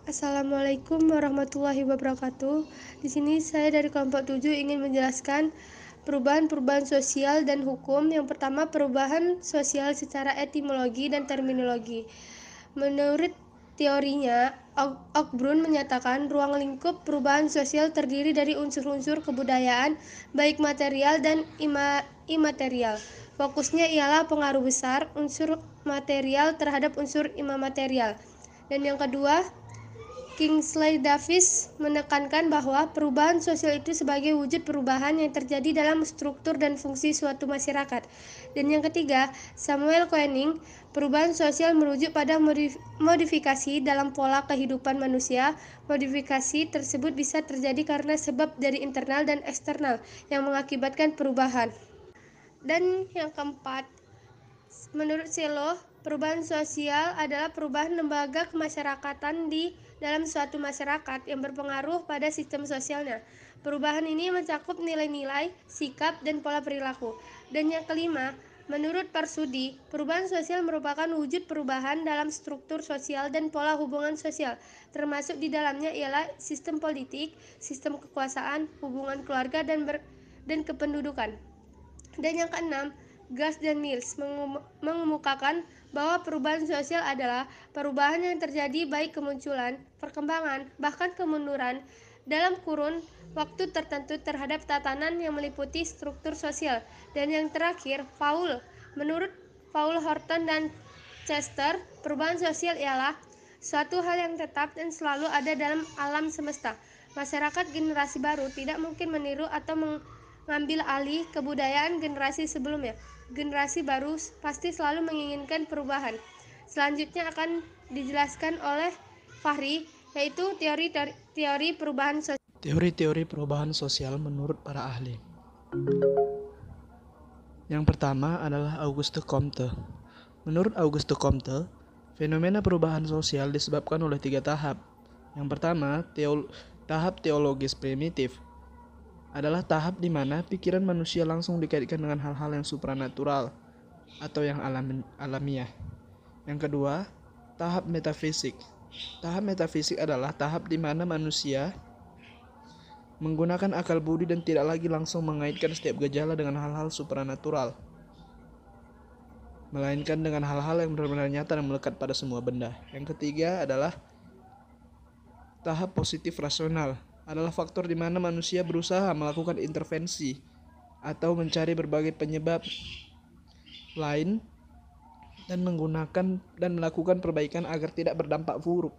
Assalamualaikum warahmatullahi wabarakatuh. Di sini saya dari kelompok 7 ingin menjelaskan perubahan-perubahan sosial dan hukum. Yang pertama, perubahan sosial secara etimologi dan terminologi. Menurut teorinya, Ogbrun menyatakan ruang lingkup perubahan sosial terdiri dari unsur-unsur kebudayaan, baik material dan imaterial. Fokusnya ialah pengaruh besar unsur material terhadap unsur imaterial. Dan yang kedua, Kingsley Davis menekankan bahwa perubahan sosial itu sebagai wujud perubahan yang terjadi dalam struktur dan fungsi suatu masyarakat. Dan yang ketiga, Samuel Koenig, perubahan sosial merujuk pada modifikasi dalam pola kehidupan manusia. Modifikasi tersebut bisa terjadi karena sebab dari internal dan eksternal yang mengakibatkan perubahan. Dan yang keempat, menurut Selo, perubahan sosial adalah perubahan lembaga kemasyarakatan di dalam suatu masyarakat yang berpengaruh pada sistem sosialnya. Perubahan ini mencakup nilai-nilai, sikap, dan pola perilaku. Dan yang kelima, menurut Parsudi, perubahan sosial merupakan wujud perubahan dalam struktur sosial dan pola hubungan sosial, termasuk di dalamnya ialah sistem politik, sistem kekuasaan, hubungan keluarga, dan kependudukan. Dan yang keenam, Grass dan Mills mengemukakan bahwa perubahan sosial adalah perubahan yang terjadi baik kemunculan, perkembangan, bahkan kemunduran dalam kurun waktu tertentu terhadap tatanan yang meliputi struktur sosial. Dan yang terakhir, menurut Paul Horton dan Chester, perubahan sosial ialah suatu hal yang tetap dan selalu ada dalam alam semesta. Masyarakat generasi baru tidak mungkin meniru atau mengambil alih kebudayaan generasi sebelumnya. Generasi baru pasti selalu menginginkan perubahan. Selanjutnya akan dijelaskan oleh Fahri, yaitu teori perubahan sosial. Teori-teori perubahan sosial menurut para ahli. Yang pertama adalah Auguste Comte. Menurut Auguste Comte, fenomena perubahan sosial disebabkan oleh 3 tahap. Yang pertama, tahap teologis primitif adalah tahap di mana pikiran manusia langsung dikaitkan dengan hal-hal yang supranatural atau yang alamiah. Yang kedua, tahap metafisik. Tahap metafisik adalah tahap di mana manusia menggunakan akal budi dan tidak lagi langsung mengaitkan setiap gejala dengan hal-hal supranatural, melainkan dengan hal-hal yang benar-benar nyata dan melekat pada semua benda. Yang ketiga adalah tahap positif rasional, adalah faktor di mana manusia berusaha melakukan intervensi atau mencari berbagai penyebab lain dan melakukan perbaikan agar tidak berdampak buruk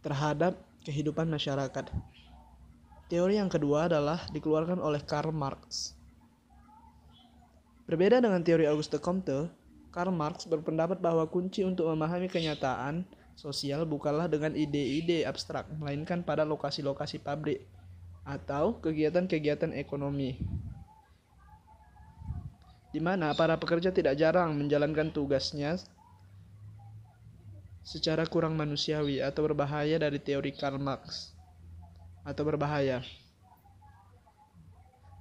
terhadap kehidupan masyarakat. Teori yang kedua adalah dikeluarkan oleh Karl Marx. Berbeda dengan teori Auguste Comte, Karl Marx berpendapat bahwa kunci untuk memahami kenyataan sosial bukanlah dengan ide-ide abstrak, melainkan pada lokasi-lokasi pabrik atau kegiatan-kegiatan ekonomi, di mana para pekerja tidak jarang menjalankan tugasnya secara kurang manusiawi atau berbahaya. Dari teori Karl Marx atau berbahaya.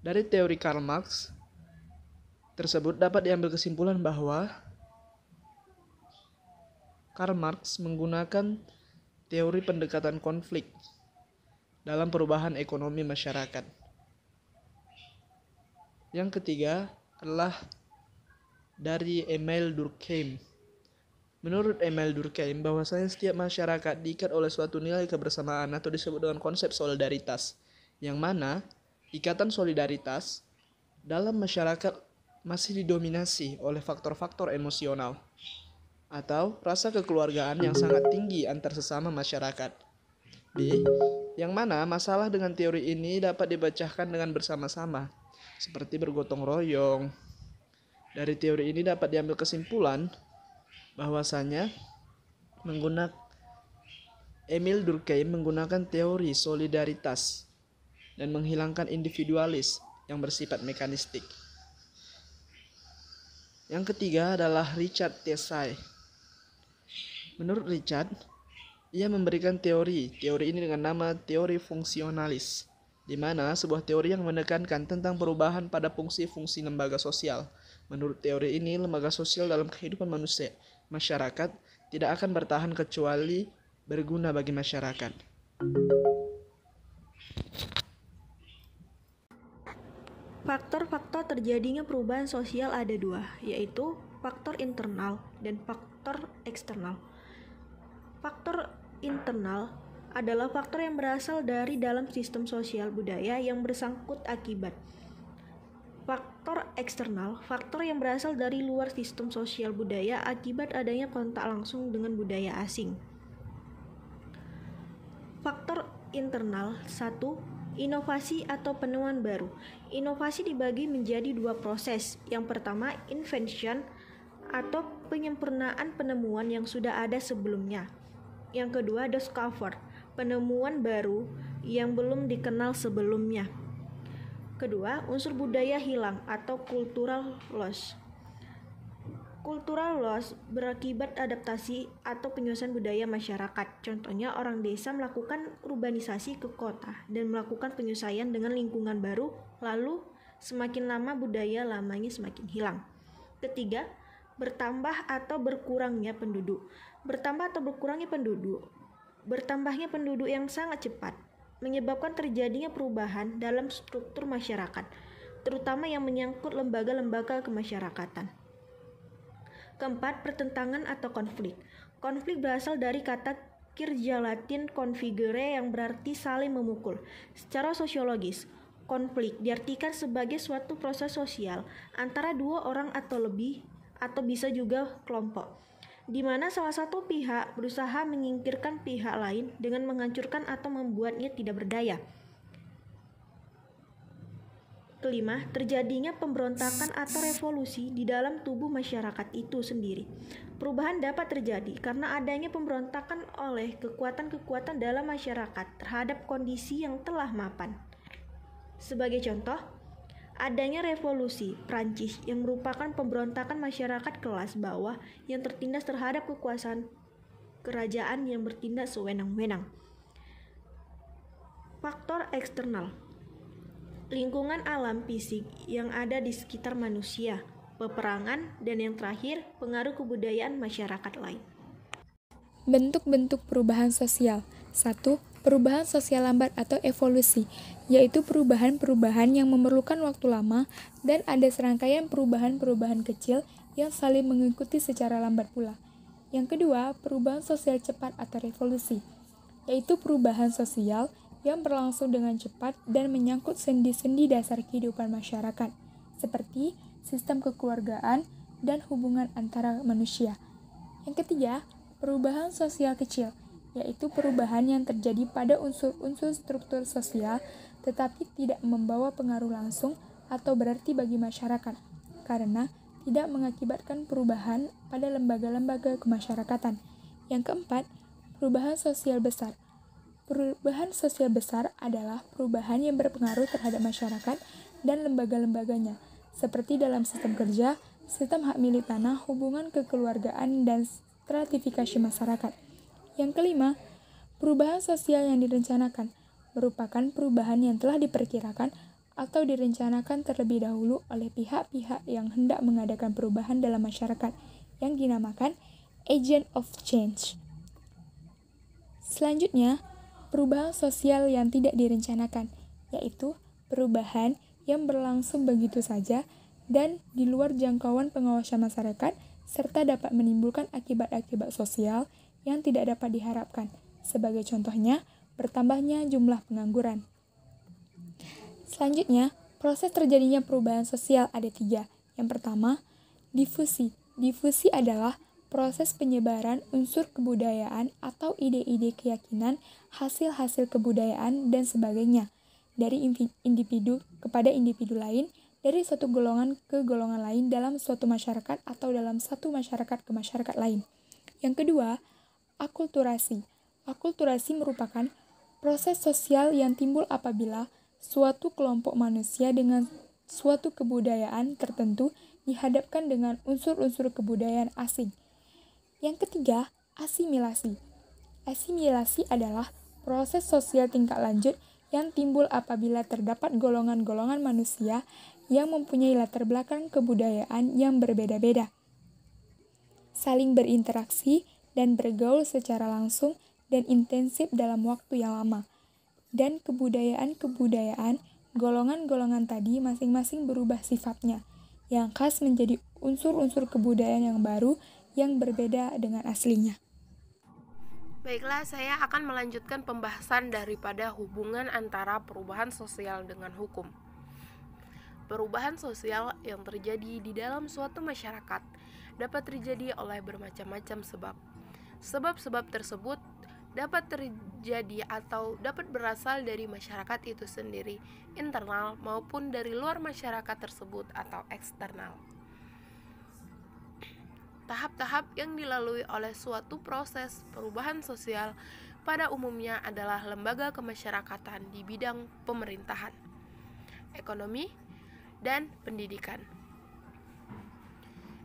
Dari teori Karl Marx tersebut dapat diambil kesimpulan bahwa Karl Marx menggunakan teori pendekatan konflik dalam perubahan ekonomi masyarakat. Yang ketiga adalah dari Emile Durkheim. Menurut Emile Durkheim, bahwasanya setiap masyarakat diikat oleh suatu nilai kebersamaan atau disebut dengan konsep solidaritas, yang mana ikatan solidaritas dalam masyarakat masih didominasi oleh faktor-faktor emosional atau rasa kekeluargaan yang sangat tinggi antar sesama masyarakat. B. Yang mana masalah dengan teori ini dapat dipecahkan dengan bersama-sama, seperti bergotong royong. Dari teori ini dapat diambil kesimpulan bahwasanya Emile Durkheim menggunakan teori solidaritas dan menghilangkan individualis yang bersifat mekanistik. Yang ketiga adalah Richard Tessay. Menurut Richard, ia memberikan teori ini dengan nama teori fungsionalis, di mana sebuah teori yang menekankan tentang perubahan pada fungsi-fungsi lembaga sosial. Menurut teori ini, lembaga sosial dalam kehidupan masyarakat tidak akan bertahan kecuali berguna bagi masyarakat. Faktor-faktor terjadinya perubahan sosial ada dua, yaitu faktor internal dan faktor eksternal. Faktor internal adalah faktor yang berasal dari dalam sistem sosial budaya yang bersangkut akibat. Faktor eksternal, faktor yang berasal dari luar sistem sosial budaya akibat adanya kontak langsung dengan budaya asing. Faktor internal, 1. Inovasi atau penemuan baru. Inovasi dibagi menjadi dua proses. Yang pertama, invention atau penyempurnaan penemuan yang sudah ada sebelumnya. Yang kedua, discover, penemuan baru yang belum dikenal sebelumnya. Kedua, unsur budaya hilang atau cultural loss. Cultural loss berakibat adaptasi atau penyusunan budaya masyarakat. Contohnya, orang desa melakukan urbanisasi ke kota dan melakukan penyesuaian dengan lingkungan baru, lalu semakin lama budaya lamanya semakin hilang. Ketiga, bertambah atau berkurangnya penduduk. Bertambah atau berkurangnya penduduk. Bertambahnya penduduk yang sangat cepat menyebabkan terjadinya perubahan dalam struktur masyarakat, terutama yang menyangkut lembaga-lembaga kemasyarakatan. Keempat, pertentangan atau konflik. Konflik berasal dari kata kirja Latin configere yang berarti saling memukul. Secara sosiologis, konflik diartikan sebagai suatu proses sosial antara dua orang atau lebih, atau bisa juga kelompok, di mana salah satu pihak berusaha menyingkirkan pihak lain dengan menghancurkan atau membuatnya tidak berdaya. Kelima, terjadinya pemberontakan atau revolusi di dalam tubuh masyarakat itu sendiri. Perubahan dapat terjadi karena adanya pemberontakan oleh kekuatan-kekuatan dalam masyarakat terhadap kondisi yang telah mapan. Sebagai contoh, adanya revolusi Prancis yang merupakan pemberontakan masyarakat kelas bawah yang tertindas terhadap kekuasaan kerajaan yang bertindak sewenang-wenang. Faktor eksternal, lingkungan alam fisik yang ada di sekitar manusia, peperangan, dan yang terakhir, pengaruh kebudayaan masyarakat lain. Bentuk-bentuk perubahan sosial. 1. Perubahan sosial lambat atau evolusi, yaitu perubahan-perubahan yang memerlukan waktu lama dan ada serangkaian perubahan-perubahan kecil yang saling mengikuti secara lambat pula. Yang kedua, perubahan sosial cepat atau revolusi, yaitu perubahan sosial yang berlangsung dengan cepat dan menyangkut sendi-sendi dasar kehidupan masyarakat, seperti sistem kekeluargaan dan hubungan antara manusia. Yang ketiga, perubahan sosial kecil, yaitu perubahan yang terjadi pada unsur-unsur struktur sosial tetapi tidak membawa pengaruh langsung atau berarti bagi masyarakat, karena tidak mengakibatkan perubahan pada lembaga-lembaga kemasyarakatan. Yang keempat, perubahan sosial besar. Perubahan sosial besar adalah perubahan yang berpengaruh terhadap masyarakat dan lembaga-lembaganya, seperti dalam sistem kerja, sistem hak milik tanah, hubungan kekeluargaan, dan stratifikasi masyarakat. Yang kelima, perubahan sosial yang direncanakan merupakan perubahan yang telah diperkirakan atau direncanakan terlebih dahulu oleh pihak-pihak yang hendak mengadakan perubahan dalam masyarakat, yang dinamakan agent of change. Selanjutnya, perubahan sosial yang tidak direncanakan, yaitu perubahan yang berlangsung begitu saja dan di luar jangkauan pengawasan masyarakat, serta dapat menimbulkan akibat-akibat sosial yang tidak dapat diharapkan. Sebagai contohnya, bertambahnya jumlah pengangguran. Selanjutnya, proses terjadinya perubahan sosial ada 3. Yang pertama, difusi. Difusi adalah proses penyebaran unsur kebudayaan atau ide-ide keyakinan, hasil-hasil kebudayaan, dan sebagainya dari individu kepada individu lain, dari suatu golongan ke golongan lain dalam suatu masyarakat atau dalam satu masyarakat ke masyarakat lain. Yang kedua, akulturasi. Akulturasi merupakan proses sosial yang timbul apabila suatu kelompok manusia dengan suatu kebudayaan tertentu dihadapkan dengan unsur-unsur kebudayaan asing. Yang ketiga, asimilasi. Asimilasi adalah proses sosial tingkat lanjut yang timbul apabila terdapat golongan-golongan manusia yang mempunyai latar belakang kebudayaan yang berbeda-beda, saling berinteraksi dan bergaul secara langsung dan intensif dalam waktu yang lama. Dan kebudayaan-kebudayaan, golongan-golongan tadi masing-masing berubah sifatnya, yang khas menjadi unsur-unsur kebudayaan yang baru yang berbeda dengan aslinya. Baiklah, saya akan melanjutkan pembahasan daripada hubungan antara perubahan sosial dengan hukum. Perubahan sosial yang terjadi di dalam suatu masyarakat dapat terjadi oleh bermacam-macam sebab. Sebab-sebab tersebut dapat terjadi atau dapat berasal dari masyarakat itu sendiri, internal maupun dari luar masyarakat tersebut atau eksternal. Tahap-tahap yang dilalui oleh suatu proses perubahan sosial pada umumnya adalah lembaga kemasyarakatan di bidang pemerintahan, ekonomi, dan pendidikan.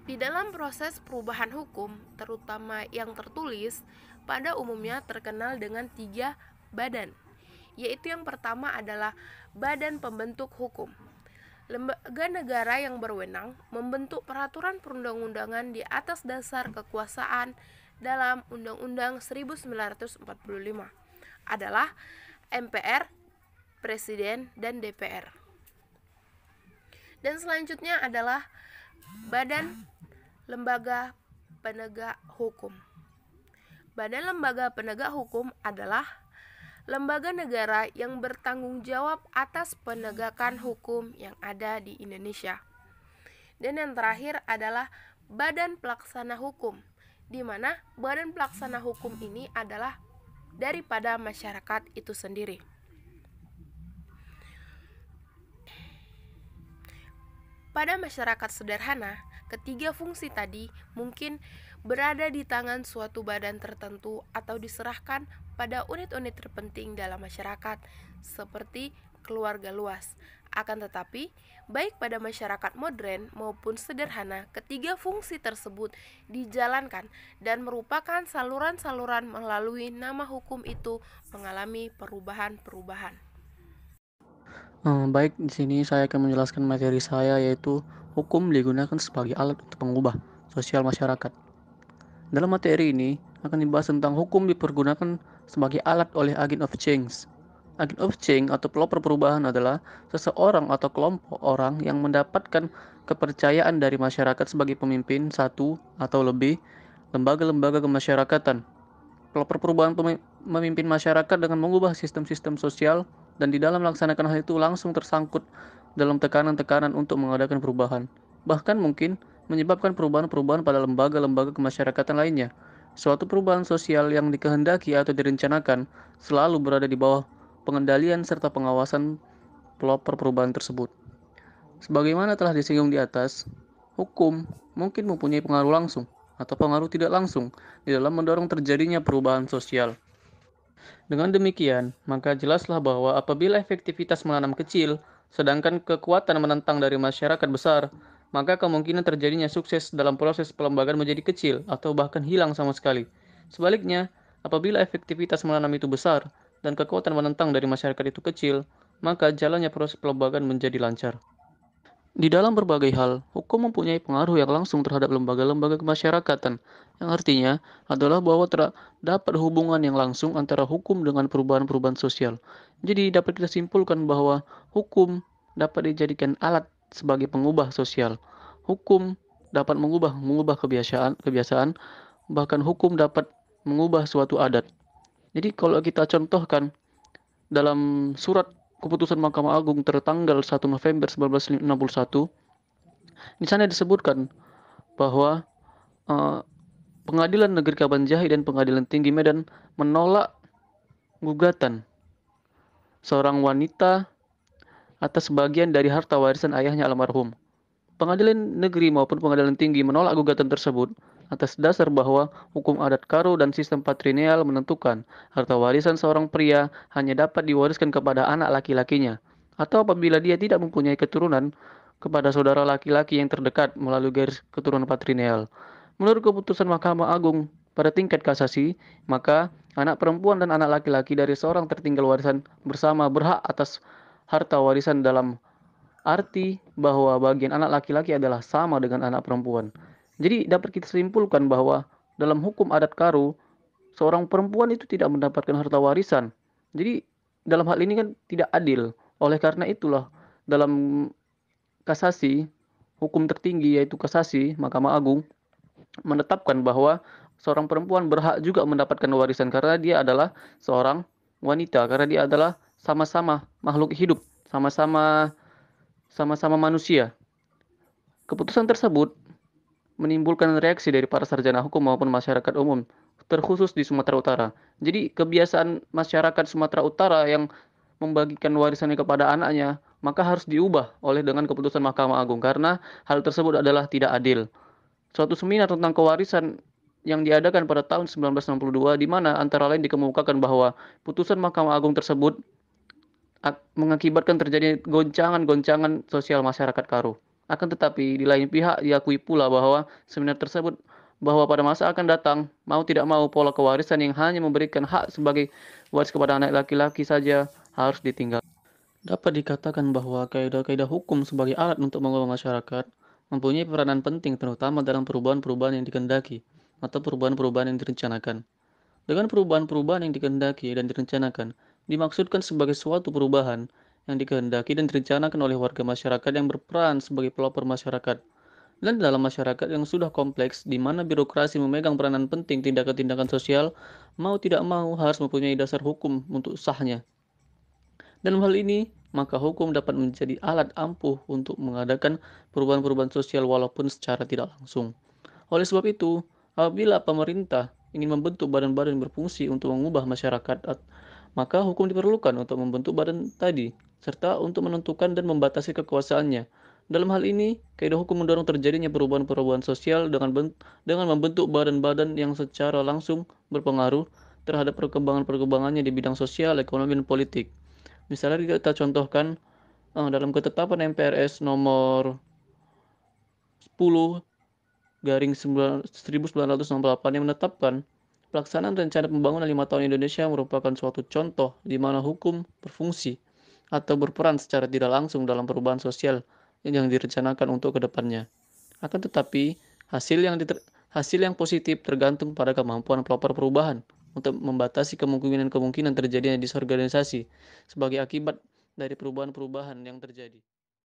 Di dalam proses perubahan hukum, terutama yang tertulis, pada umumnya terkenal dengan 3 badan, yaitu yang pertama adalah Badan Pembentuk Hukum. Lembaga negara yang berwenang membentuk peraturan perundang-undangan di atas dasar kekuasaan dalam Undang-Undang 1945 adalah MPR, Presiden, dan DPR. Dan selanjutnya adalah Badan Lembaga Penegak Hukum. Badan Lembaga Penegak Hukum adalah lembaga negara yang bertanggung jawab atas penegakan hukum yang ada di Indonesia. Dan yang terakhir adalah Badan Pelaksana Hukum, di mana Badan Pelaksana Hukum ini adalah daripada masyarakat itu sendiri. Pada masyarakat sederhana, ketiga fungsi tadi mungkin berada di tangan suatu badan tertentu atau diserahkan pada unit-unit terpenting dalam masyarakat, seperti keluarga luas. Akan tetapi, baik pada masyarakat modern maupun sederhana, ketiga fungsi tersebut dijalankan dan merupakan saluran-saluran melalui nama hukum itu mengalami perubahan-perubahan. Baik, di sini saya akan menjelaskan materi saya, yaitu hukum digunakan sebagai alat untuk mengubah sosial masyarakat. Dalam materi ini akan dibahas tentang hukum dipergunakan sebagai alat oleh agent of change. Agent of change atau pelopor perubahan adalah seseorang atau kelompok orang yang mendapatkan kepercayaan dari masyarakat sebagai pemimpin satu atau lebih lembaga-lembaga kemasyarakatan. Pelopor perubahan memimpin masyarakat dengan mengubah sistem-sistem sosial, dan di dalam melaksanakan hal itu langsung tersangkut dalam tekanan-tekanan untuk mengadakan perubahan. Bahkan mungkin menyebabkan perubahan-perubahan pada lembaga-lembaga kemasyarakatan lainnya. Suatu perubahan sosial yang dikehendaki atau direncanakan selalu berada di bawah pengendalian serta pengawasan pelopor perubahan tersebut. Sebagaimana telah disinggung di atas, hukum mungkin mempunyai pengaruh langsung atau pengaruh tidak langsung di dalam mendorong terjadinya perubahan sosial. Dengan demikian, maka jelaslah bahwa apabila efektivitas menanam kecil, sedangkan kekuatan menentang dari masyarakat besar, maka kemungkinan terjadinya sukses dalam proses pelembagaan menjadi kecil atau bahkan hilang sama sekali. Sebaliknya, apabila efektivitas menanam itu besar dan kekuatan menentang dari masyarakat itu kecil, maka jalannya proses pelembagaan menjadi lancar. Di dalam berbagai hal, hukum mempunyai pengaruh yang langsung terhadap lembaga-lembaga kemasyarakatan, yang artinya adalah bahwa terdapat hubungan yang langsung antara hukum dengan perubahan-perubahan sosial. Jadi dapat kita simpulkan bahwa hukum dapat dijadikan alat sebagai pengubah sosial. Hukum dapat mengubah kebiasaan, bahkan hukum dapat mengubah suatu adat. Jadi kalau kita contohkan dalam surat keputusan Mahkamah Agung tertanggal 1 November 1961, di sana disebutkan bahwa Pengadilan Negeri Kabanjahi dan Pengadilan Tinggi Medan menolak gugatan seorang wanita atas bagian dari harta warisan ayahnya almarhum. Pengadilan negeri maupun pengadilan tinggi menolak gugatan tersebut atas dasar bahwa hukum adat karo dan sistem patrilineal menentukan harta warisan seorang pria hanya dapat diwariskan kepada anak laki-lakinya, atau apabila dia tidak mempunyai keturunan, kepada saudara laki-laki yang terdekat melalui garis keturunan patrilineal. Menurut keputusan Mahkamah Agung pada tingkat kasasi, maka anak perempuan dan anak laki-laki dari seorang tertinggal warisan bersama berhak atas harta warisan dalam arti bahwa bagian anak laki-laki adalah sama dengan anak perempuan. Jadi dapat kita simpulkan bahwa dalam hukum adat karo, seorang perempuan itu tidak mendapatkan harta warisan. Jadi dalam hal ini kan tidak adil. Oleh karena itulah dalam kasasi, hukum tertinggi yaitu kasasi, Mahkamah Agung menetapkan bahwa seorang perempuan berhak juga mendapatkan warisan karena dia adalah seorang wanita, karena dia adalah sama-sama makhluk hidup, sama-sama manusia. Keputusan tersebut menimbulkan reaksi dari para sarjana hukum maupun masyarakat umum, terkhusus di Sumatera Utara. Jadi kebiasaan masyarakat Sumatera Utara yang membagikan warisannya kepada anaknya, maka harus diubah oleh dengan keputusan Mahkamah Agung karena hal tersebut adalah tidak adil. Suatu seminar tentang kewarisan yang diadakan pada tahun 1962 di mana antara lain dikemukakan bahwa putusan Mahkamah Agung tersebut mengakibatkan terjadinya goncangan-goncangan sosial masyarakat Karo. Akan tetapi di lain pihak diakui pula bahwa seminar tersebut bahwa pada masa akan datang mau tidak mau pola kewarisan yang hanya memberikan hak sebagai waris kepada anak laki-laki saja harus ditinggal. Dapat dikatakan bahwa kaidah-kaidah hukum sebagai alat untuk mengubah masyarakat mempunyai peranan penting terutama dalam perubahan-perubahan yang dikehendaki atau perubahan-perubahan yang direncanakan. Dengan perubahan-perubahan yang dikehendaki dan direncanakan, dimaksudkan sebagai suatu perubahan yang dikehendaki dan direncanakan oleh warga masyarakat yang berperan sebagai pelopor masyarakat. Dan dalam masyarakat yang sudah kompleks, di mana birokrasi memegang peranan penting tindakan-tindakan sosial, mau tidak mau harus mempunyai dasar hukum untuk sahnya. Dalam hal ini, maka hukum dapat menjadi alat ampuh untuk mengadakan perubahan-perubahan sosial walaupun secara tidak langsung. Oleh sebab itu, apabila pemerintah ingin membentuk badan-badan yang berfungsi untuk mengubah masyarakat, maka hukum diperlukan untuk membentuk badan tadi, serta untuk menentukan dan membatasi kekuasaannya. Dalam hal ini, kaidah hukum mendorong terjadinya perubahan-perubahan sosial dengan membentuk badan-badan yang secara langsung berpengaruh terhadap perkembangan-perkembangannya di bidang sosial, ekonomi, dan politik. Misalnya kita contohkan dalam ketetapan MPRS nomor 10/1968 yang menetapkan pelaksanaan rencana pembangunan 5 tahun Indonesia merupakan suatu contoh di mana hukum berfungsi atau berperan secara tidak langsung dalam perubahan sosial yang direncanakan untuk kedepannya. Akan tetapi, hasil yang positif tergantung pada kemampuan pelopor perubahan untuk membatasi kemungkinan-kemungkinan terjadinya disorganisasi sebagai akibat dari perubahan-perubahan yang terjadi.